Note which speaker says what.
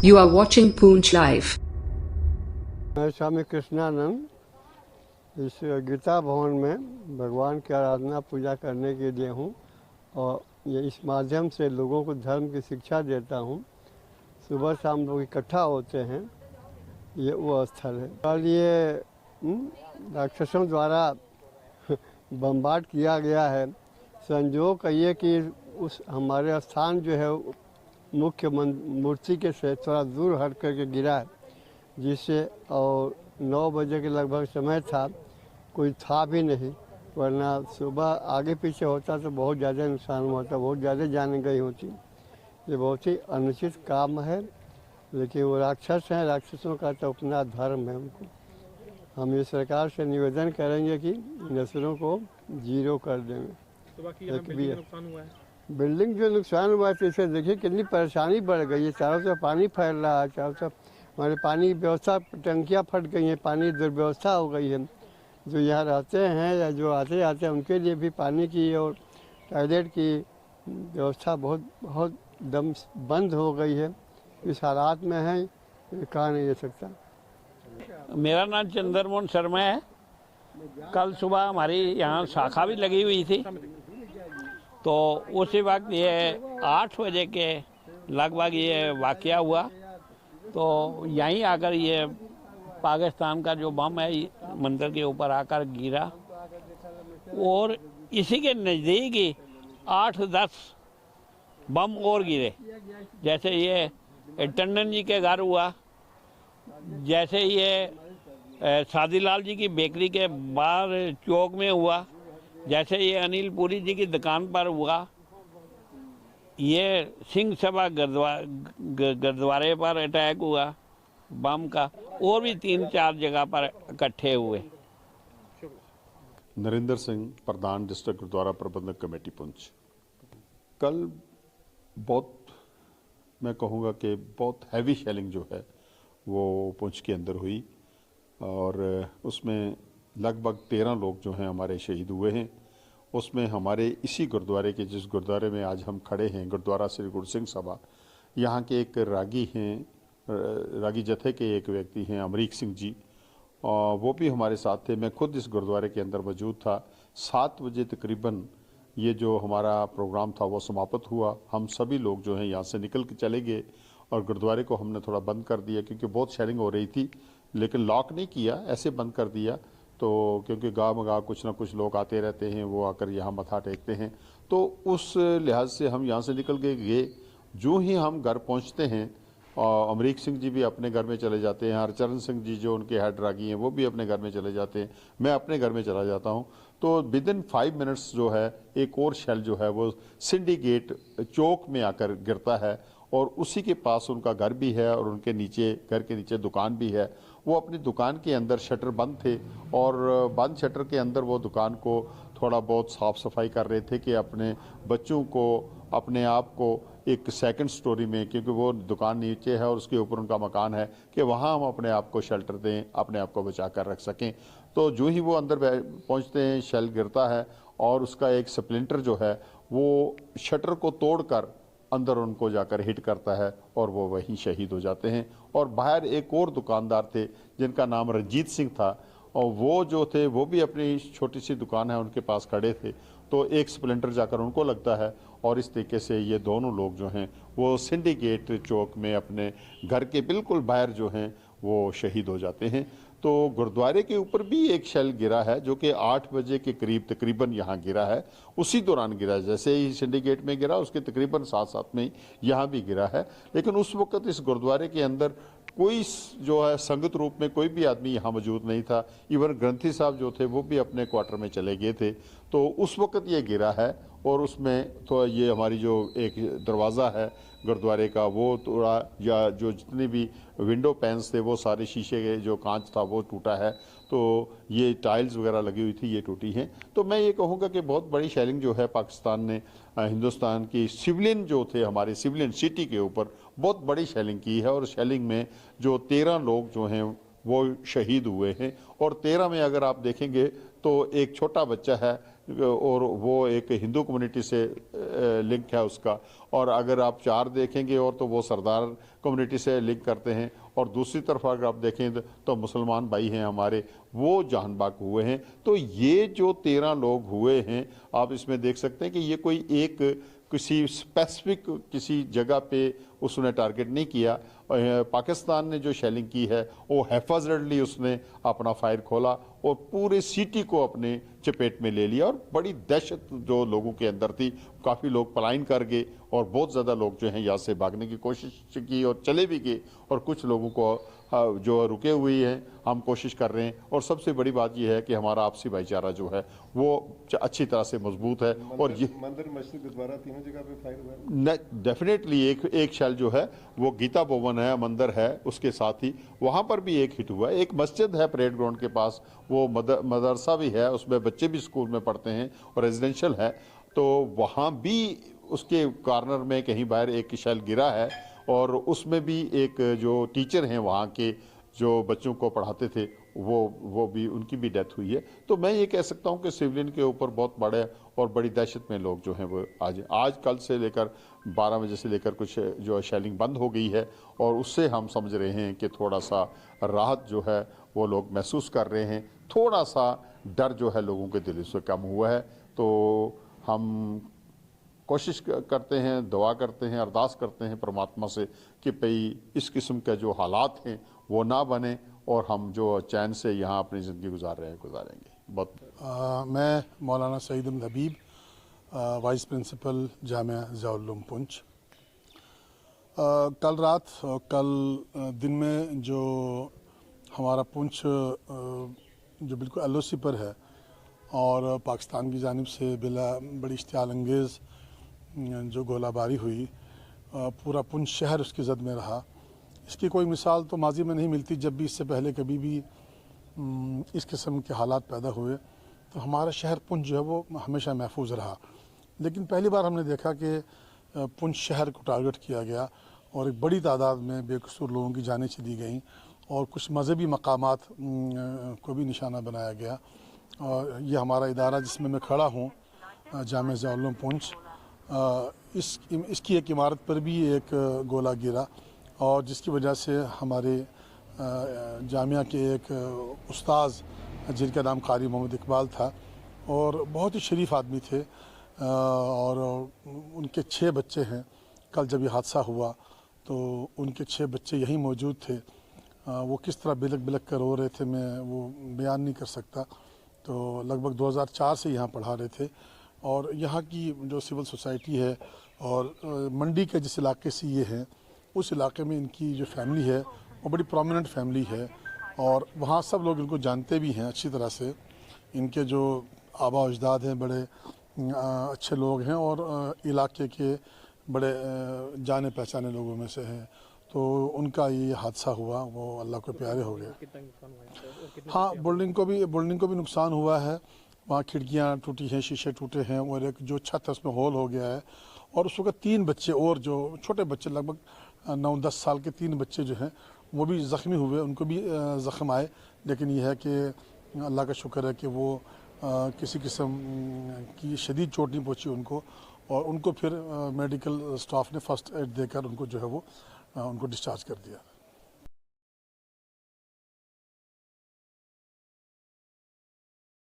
Speaker 1: You are watching Poonch Live.
Speaker 2: मैं स्वामी कृष्णानंद इस गीता भवन में भगवान की आराधना पूजा करने के लिए हूँ और ये इस माध्यम से लोगों को धर्म की शिक्षा देता हूँ। सुबह शाम लोग इकट्ठा होते हैं, ये वो स्थल है। और ये राक्षसों द्वारा बम्बार्ड किया गया है। संयोग कहिए कि उस हमारे स्थान जो है मुख्य मूर्ति के से थोड़ा दूर हट करके गिरा है, जिससे और 9 बजे के लगभग समय था, कोई था भी नहीं, वरना सुबह आगे पीछे होता तो बहुत ज़्यादा नुकसान होता, बहुत ज़्यादा जान गई होती। ये बहुत ही अनुचित काम है, लेकिन वो राक्षस हैं, राक्षसों का तो अपना धर्म है उनको। हम ये सरकार से निवेदन करेंगे कि नस्लों को जीरो कर देंगे।
Speaker 3: तो बाकी यहाँ बिल्डिंग का नुकसान हुआ है।
Speaker 2: बिल्डिंग जो नुकसान हुआ है तो इसे देखिए कितनी परेशानी बढ़ गई है। चारों तरफ पानी फैल रहा है, चारों तरफ हमारे पानी व्यवस्था, टंकियाँ फट गई हैं, पानी दुर्व्यवस्था हो गई है। जो यहाँ रहते हैं या जो आते जाते हैं उनके लिए भी पानी की और टॉयलेट की व्यवस्था बहुत दम बंद हो गई है। इस हालात में है, कहा नहीं जा सकता।
Speaker 4: मेरा नाम चंद्रमोहन शर्मा है। कल सुबह हमारी यहाँ शाखा भी लगी हुई थी, तो उसी वक्त ये 8 बजे के लगभग ये वाक़या हुआ। तो यहीं आकर ये पाकिस्तान का जो बम है मंदिर के ऊपर आकर गिरा और इसी के नज़दीक ही 8-10 बम और गिरे। जैसे ये टंडन जी के घर हुआ, जैसे ये सादीलाल जी की बेकरी के बाहर चौक में हुआ, जैसे ये अनिल पुरी जी की दुकान पर हुआ, ये सिंह सभा गुरुद्वारे पर अटैक हुआ बम का, और भी 3-4 जगह पर इकट्ठे हुए।
Speaker 5: नरेंद्र सिंह, प्रधान डिस्ट्रिक्ट गुरुद्वारा प्रबंधक कमेटी पुंछ। कल बहुत, मैं कहूँगा कि बहुत हैवी शेलिंग जो है वो पुंछ के अंदर हुई और उसमें लगभग 13 लोग जो हैं हमारे शहीद हुए हैं। उसमें हमारे इसी गुरुद्वारे के, जिस गुरुद्वारे में आज हम खड़े हैं, गुरुद्वारा श्री गुरु सिंह सभा, यहाँ के एक रागी हैं, रागी जत्थे के एक व्यक्ति हैं अमरीक सिंह जी, और वो भी हमारे साथ थे। मैं खुद इस गुरुद्वारे के अंदर मौजूद था। 7 बजे तकरीबन ये जो हमारा प्रोग्राम था वो समाप्त हुआ। हम सभी लोग जो हैं यहाँ से निकल के चले गए और गुरुद्वारे को हमने थोड़ा बंद कर दिया, क्योंकि बहुत शेलिंग हो रही थी, लेकिन लॉक नहीं किया, ऐसे बंद कर दिया। तो क्योंकि गाँव में कुछ ना कुछ लोग आते रहते हैं, वो आकर यहाँ मत्था टेकते हैं, तो उस लिहाज से हम यहाँ से निकल के गए। जो ही हम घर पहुँचते हैं, और अमरीक सिंह जी भी अपने घर में चले जाते हैं, हरचरण सिंह जी जो उनके हेड रागी हैं वो भी अपने घर में चले जाते हैं, मैं अपने घर में चला जाता हूँ। तो विदिन 5 मिनट्स जो है एक और शेल जो है वो सिंडिकेट चौक में आकर गिरता है, और उसी के पास उनका घर भी है और उनके नीचे, घर के नीचे दुकान भी है। वो अपनी दुकान के अंदर शटर बंद थे और बंद शटर के अंदर वो दुकान को थोड़ा बहुत साफ़ सफाई कर रहे थे कि अपने बच्चों को, अपने आप को एक सेकंड स्टोरी में, क्योंकि वो दुकान नीचे है और उसके ऊपर उनका मकान है, कि वहाँ हम अपने आप को शेल्टर दें, अपने आप को बचा कर रख सकें। तो जो ही वो अंदर पहुँचते हैं, शेल गिरता है और उसका एक स्प्लिंटर जो है वो शटर को तोड़कर अंदर उनको जाकर हिट करता है और वो वहीं शहीद हो जाते हैं। और बाहर एक और दुकानदार थे जिनका नाम रंजीत सिंह था, और वो जो थे वो भी अपनी छोटी सी दुकान है उनके पास खड़े थे, तो एक स्प्लिंटर जाकर उनको लगता है और इस तरीके से ये दोनों लोग जो हैं वो सिंडिकेट चौक में अपने घर के बिल्कुल बाहर जो हैं वो शहीद हो जाते हैं। तो गुरुद्वारे के ऊपर भी एक शेल गिरा है जो कि 8 बजे के करीब तकरीबन यहाँ गिरा है। उसी दौरान गिरा, जैसे ही सिंडिकेट में गिरा उसके तकरीबन साथ में ही यहाँ भी गिरा है। लेकिन उस वक्त इस गुरुद्वारे के अंदर कोई जो है संगत रूप में कोई भी आदमी यहाँ मौजूद नहीं था। इवन ग्रंथी साहब जो थे वो भी अपने क्वार्टर में चले गए थे। तो उस वक्त ये गिरा है और उसमें तो ये हमारी जो एक दरवाज़ा है गुरुद्वारे का वो थोड़ा, या जो जितने भी विंडो पैन्स थे वो सारे शीशे के जो कांच था वो टूटा है। तो ये टाइल्स वगैरह लगी हुई थी, ये टूटी हैं। तो मैं ये कहूँगा कि बहुत बड़ी शेलिंग जो है पाकिस्तान ने हिंदुस्तान की सिविलियन जो थे, हमारे सिविलियन सिटी के ऊपर बहुत बड़ी शेलिंग की है। और शेलिंग में जो 13 लोग जो हैं वो शहीद हुए हैं, और 13 में अगर आप देखेंगे तो एक छोटा बच्चा है और वो एक हिंदू कम्युनिटी से लिंक है उसका, और अगर आप 4 देखेंगे और तो वो सरदार कम्युनिटी से लिंक करते हैं, और दूसरी तरफ अगर आप देखें तो मुसलमान भाई हैं हमारे, वो जहान बाग हुए हैं। तो ये जो 13 लोग हुए हैं, आप इसमें देख सकते हैं कि ये कोई एक किसी स्पेसिफिक किसी जगह पे उसने टारगेट नहीं किया। पाकिस्तान ने जो शेलिंग की है वो हैफाजतली उसने अपना फायर खोला और पूरे सिटी को अपने चपेट में ले लिया, और बड़ी दहशत जो लोगों के अंदर थी, काफ़ी लोग पलायन कर गए और बहुत ज़्यादा लोग जो हैं यहाँ से भागने की कोशिश की और चले भी गए, और कुछ लोगों को जो रुके हुए हैं हम कोशिश कर रहे हैं। और सबसे बड़ी बात यह है कि हमारा आपसी भाईचारा जो है वो अच्छी तरह से मजबूत है। और ये
Speaker 6: मंदिर, मस्जिद, गुरुद्वारा तीनों जगह पे फायर हुआ है।
Speaker 5: डेफिनेटली एक शेल जो है वो गीता भवन है, मंदिर है, उसके साथ ही वहाँ पर भी एक हिट हुआ है। एक मस्जिद है परेड ग्राउंड के पास, वो मदरसा भी है, उसमें बच्चे भी स्कूल में पढ़ते हैं और रेजिडेंशियल है, तो वहाँ भी उसके कॉर्नर में कहीं बाहर एक शेल गिरा है, और उसमें भी एक जो टीचर हैं वहाँ के जो बच्चों को पढ़ाते थे वो भी, उनकी भी डेथ हुई है। तो मैं ये कह सकता हूँ कि सिविलियन के ऊपर बहुत बड़े और बड़ी दहशत में लोग जो हैं वो आज कल से लेकर 12 बजे से लेकर कुछ जो शेलिंग बंद हो गई है, और उससे हम समझ रहे हैं कि थोड़ा सा राहत जो है वो लोग महसूस कर रहे हैं, थोड़ा सा डर जो है लोगों के दिल से कम हुआ है। तो हम कोशिश करते हैं, दुआ करते हैं, अरदास करते हैं परमात्मा से कि भाई इस किस्म के जो हालात हैं वो ना बने, और हम जो चैन से यहाँ अपनी ज़िंदगी गुजारेंगे। बहुत
Speaker 6: मैं मौलाना सईद अहमद हबीब, वाइस प्रिंसिपल जामिया ज़ियाउल उलूम पुंछ। कल रात और कल दिन में जो हमारा पुंछ जो बिल्कुल एलओसी पर है और पाकिस्तान की जानिब से बड़ी इश्तियाल अंगेज़ जो गोलाबारी हुई, पूरा पुंछ शहर उसकी जद में रहा। इसकी कोई मिसाल तो माजी में नहीं मिलती। जब भी इससे पहले कभी भी इस किस्म के हालात पैदा हुए तो हमारा शहर पुंछ जो है वो हमेशा महफूज रहा, लेकिन पहली बार हमने देखा कि पुंछ शहर को टारगेट किया गया और एक बड़ी तादाद में बेकसूर लोगों की जानें चली गईं, और कुछ मजहबी मकामात को भी निशाना बनाया गया। और ये हमारा इदारा जिसमें मैं खड़ा हूँ, जामिया ज़ियाउल उलूम पुंछ, इसकी एक इमारत पर भी एक गोला गिरा, और जिसकी वजह से हमारे जामिया के एक उस्ताद जिनका नाम कारी मोहम्मद इकबाल था और बहुत ही शरीफ आदमी थे, और उनके 6 बच्चे हैं। कल जब ये हादसा हुआ तो उनके 6 बच्चे यहीं मौजूद थे। वो किस तरह बिलक बिलक कर रो रहे थे मैं वो बयान नहीं कर सकता। तो लगभग 2004 से यहाँ पढ़ा रहे थे, और यहाँ की जो सिविल सोसाइटी है और मंडी के जिस इलाके से ये हैं, उस इलाके में इनकी जो फैमिली है वो बड़ी प्रोमिनेंट फैमिली है, और वहाँ सब लोग इनको जानते भी हैं अच्छी तरह से। इनके जो आबा अजदाद हैं बड़े अच्छे लोग हैं और इलाके के बड़े जाने पहचाने लोगों में से हैं। तो उनका ये हादसा हुआ वो अल्लाह को प्यारे हो गए। हाँ, बिल्डिंग को भी नुकसान हुआ है। वहाँ खिड़कियाँ टूटी हैं, शीशे टूटे हैं, और एक जो छत है उसमें होल हो गया है। और उस वक्त 3 बच्चे और जो छोटे बच्चे लगभग 9-10 साल के 3 बच्चे जो हैं वो भी ज़ख्मी हुए, उनको भी ज़ख्म आए। लेकिन यह है कि अल्लाह का शुक्र है कि वो किसी किस्म की शदीद चोट नहीं पहुँची उनको, और उनको फिर मेडिकल स्टाफ ने फ़र्स्ट एड देकर उनको जो है वो उनको डिस्चार्ज कर दिया।